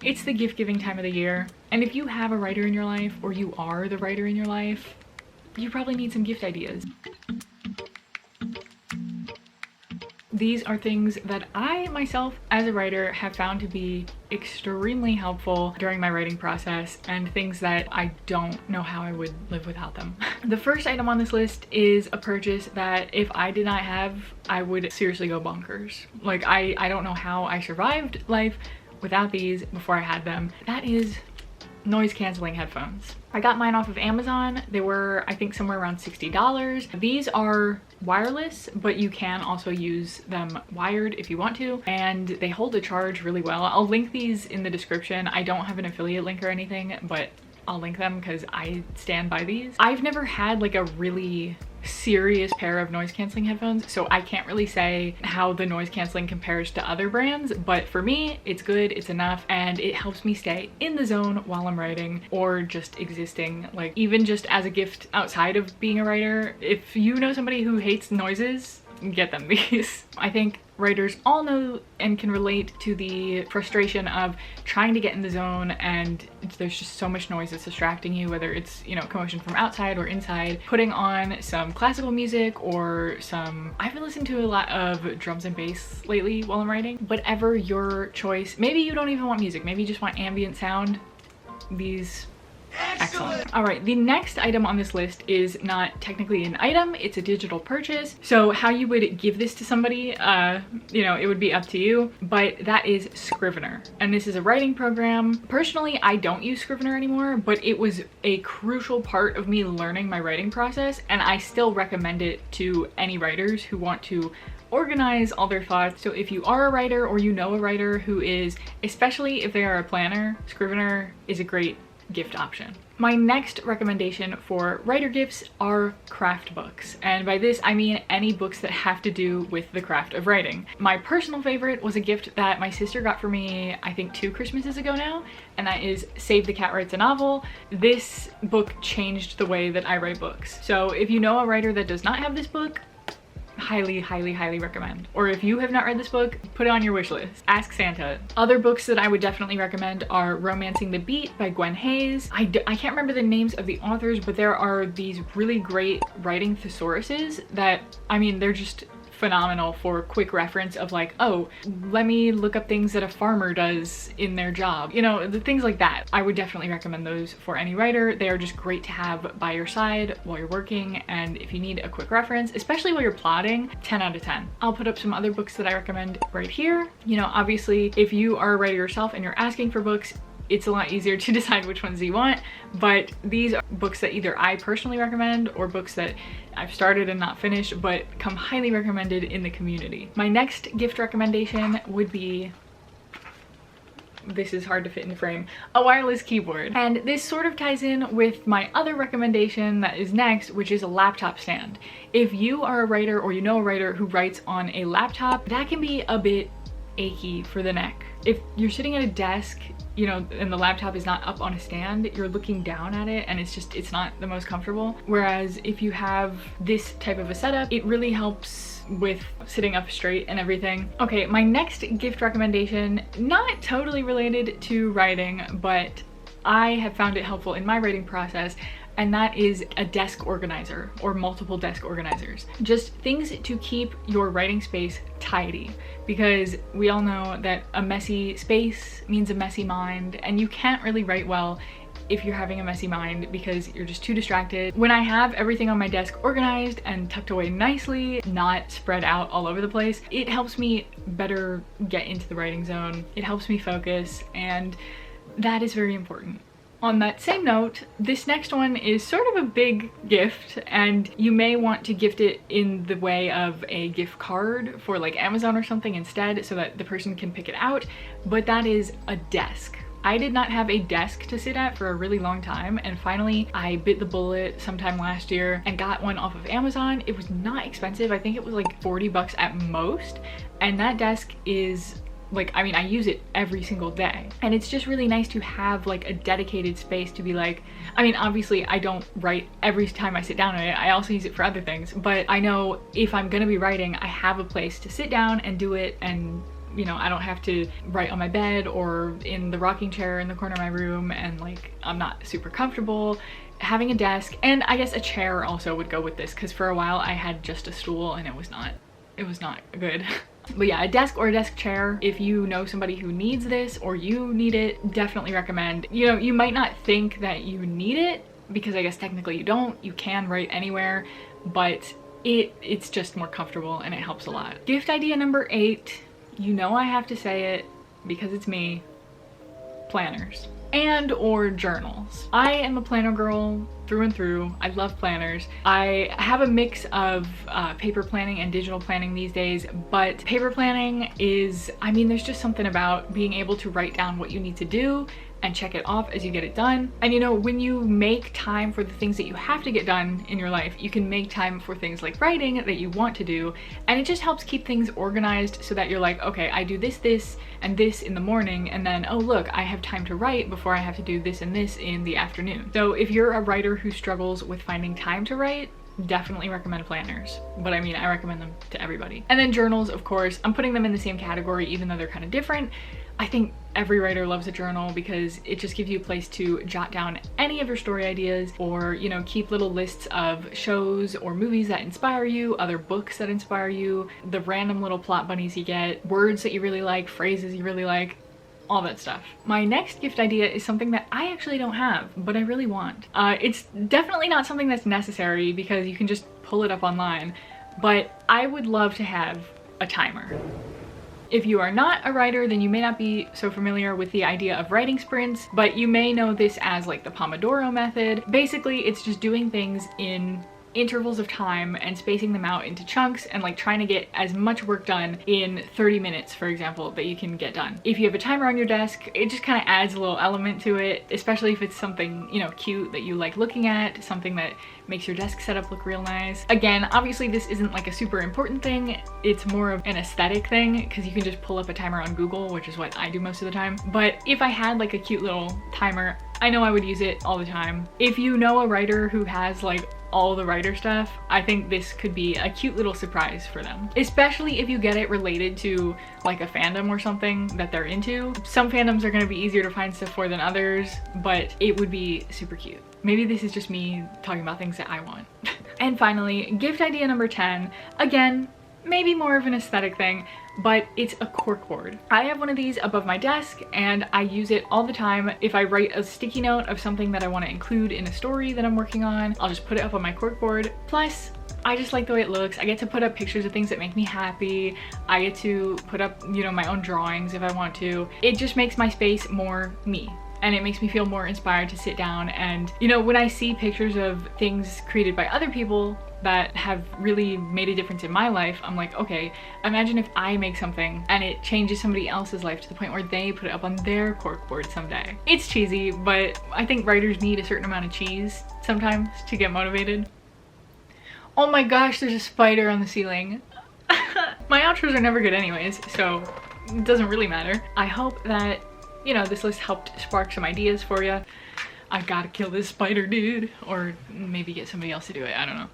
It's the gift giving time of the year, and if you have a writer in your life or you are the writer in your life, you probably need some gift ideas. These are things that I myself as a writer have found to be extremely helpful during my writing process, and things that I don't know how I would live without them. The first item on this list is a purchase that if I did not have, I would seriously go bonkers. Like I don't know how I survived life without these before I had them. That is noise canceling headphones. I got mine off of Amazon. They were, I think, somewhere around $60. These are wireless, but you can also use them wired if you want to, and they hold a charge really well. I'll link these in the description. I don't have an affiliate link or anything, but I'll link them because I stand by these. I've never had like a really serious pair of noise canceling headphones, so I can't really say how the noise canceling compares to other brands, but for me it's good, it's enough, and it helps me stay in the zone while I'm writing or just existing, like even just as a gift outside of being a writer. If you know somebody who hates noises, get them these. I think writers all know and can relate to the frustration of trying to get in the zone, and there's just so much noise that's distracting you, whether it's, you know, commotion from outside or inside. Putting on some classical music or some, I've been listening to a lot of drums and bass lately while I'm writing. Whatever your choice, maybe you don't even want music, maybe you just want ambient sound, these excellent. All right, the next item on this list is not technically an item, it's a digital purchase. So how you would give this to somebody, you know, it would be up to you, but that is Scrivener. And this is a writing program. Personally, I don't use Scrivener anymore, but it was a crucial part of me learning my writing process, and I still recommend it to any writers who want to organize all their thoughts. So if you are a writer or you know a writer who is, especially if they are a planner, Scrivener is a great gift option. My next recommendation for writer gifts are craft books, and by this I mean any books that have to do with the craft of writing. My personal favorite was a gift that my sister got for me, I think 2 Christmases ago now, and that is Save the Cat Writes a Novel. This book changed the way that I write books. So if you know a writer that does not have this book, highly, highly, highly recommend. Or if you have not read this book, put it on your wish list. Ask Santa. Other books that I would definitely recommend are Romancing the Beat by Gwen Hayes. I can't remember the names of the authors, but there are these really great writing thesauruses that, I mean, they're just phenomenal for quick reference of like, oh, let me look up things that a farmer does in their job, you know, the things like that. I would definitely recommend those for any writer. They are just great to have by your side while you're working, and if you need a quick reference, especially while you're plotting, 10 out of 10. I'll put up some other books that I recommend right here. You know, obviously if you are a writer yourself and you're asking for books, it's a lot easier to decide which ones you want, but these are books that either I personally recommend or books that I've started and not finished, but come highly recommended in the community. My next gift recommendation would be, this is hard to fit in the frame, a wireless keyboard. And this sort of ties in with my other recommendation that is next, which is a laptop stand. If you are a writer or you know a writer who writes on a laptop, that can be a bit achy for the neck. If you're sitting at a desk, you know, and the laptop is not up on a stand, you're looking down at it and it's not the most comfortable. Whereas if you have this type of a setup, it really helps with sitting up straight and everything. Okay, my next gift recommendation, not totally related to writing, but I have found it helpful in my writing process, and that is a desk organizer or multiple desk organizers. Just things to keep your writing space tidy, because we all know that a messy space means a messy mind, and you can't really write well if you're having a messy mind because you're just too distracted. When I have everything on my desk organized and tucked away nicely, not spread out all over the place, it helps me better get into the writing zone. It helps me focus, and that is very important. On that same note, this next one is sort of a big gift, and you may want to gift it in the way of a gift card for like Amazon or something instead, so that the person can pick it out, but that is a desk. I did not have a desk to sit at for a really long time, and finally I bit the bullet sometime last year and got one off of Amazon. It was not expensive. I think it was like 40 bucks at most, and that desk is like, I mean, I use it every single day, and it's just really nice to have like a dedicated space to be like, I mean, obviously I don't write every time I sit down at it. I also use it for other things, but I know if I'm gonna be writing, I have a place to sit down and do it and you know, I don't have to write on my bed or in the rocking chair in the corner of my room and like I'm not super comfortable. Having a desk, and I guess a chair also would go with this, because for a while I had just a stool and it was not good. But yeah, a desk or a desk chair, if you know somebody who needs this or you need it, definitely recommend. You know, you might not think that you need it because I guess technically you don't. You can write anywhere, but it's just more comfortable and it helps a lot. Gift idea number 8, you know I have to say it because it's me, planners and or journals. I am a planner girl through and through. I love planners. I have a mix of paper planning and digital planning these days, but paper planning is, I mean, there's just something about being able to write down what you need to do and check it off as you get it done. And you know, when you make time for the things that you have to get done in your life, you can make time for things like writing that you want to do, and it just helps keep things organized so that you're like, okay, I do this, and this in the morning, and then, oh look, I have time to write before I have to do this and this in the afternoon. So if you're a writer who struggles with finding time to write, definitely recommend planners. But I mean, I recommend them to everybody. And then journals, of course, I'm putting them in the same category even though they're kind of different. I think every writer loves a journal because it just gives you a place to jot down any of your story ideas, or, you know, keep little lists of shows or movies that inspire you, other books that inspire you, the random little plot bunnies you get, words that you really like, phrases you really like, all that stuff. My next gift idea is something that I actually don't have, but I really want. It's definitely not something that's necessary because you can just pull it up online, but I would love to have a timer. If you are not a writer, then you may not be so familiar with the idea of writing sprints, but you may know this as like the Pomodoro method. Basically, it's just doing things in intervals of time and spacing them out into chunks and like trying to get as much work done in 30 minutes, for example, that you can get done. If you have a timer on your desk, it just kind of adds a little element to it, especially if it's something, you know, cute that you like looking at, something that makes your desk setup look real nice. Again, obviously this isn't like a super important thing. It's more of an aesthetic thing because you can just pull up a timer on Google, which is what I do most of the time. But if I had like a cute little timer, I know I would use it all the time. If you know a writer who has like all the writer stuff, I think this could be a cute little surprise for them. Especially if you get it related to like a fandom or something that they're into. Some fandoms are gonna be easier to find stuff for than others, but it would be super cute. Maybe this is just me talking about things that I want. And finally, gift idea number 10. Again, maybe more of an aesthetic thing, but it's a corkboard. I have one of these above my desk and I use it all the time. If I write a sticky note of something that I want to include in a story that I'm working on, I'll just put it up on my corkboard. Plus, I just like the way it looks. I get to put up pictures of things that make me happy. I get to put up, you know, my own drawings if I want to. It just makes my space more me. And it makes me feel more inspired to sit down and, you know, when I see pictures of things created by other people that have really made a difference in my life, I'm like, okay, imagine if I make something and it changes somebody else's life to the point where they put it up on their corkboard someday. It's cheesy, but I think writers need a certain amount of cheese sometimes to get motivated. Oh my gosh, there's a spider on the ceiling. My outros are never good anyways, so it doesn't really matter. I hope that, you know, this list helped spark some ideas for you. I gotta kill this spider, dude. Or maybe get somebody else to do it, I don't know.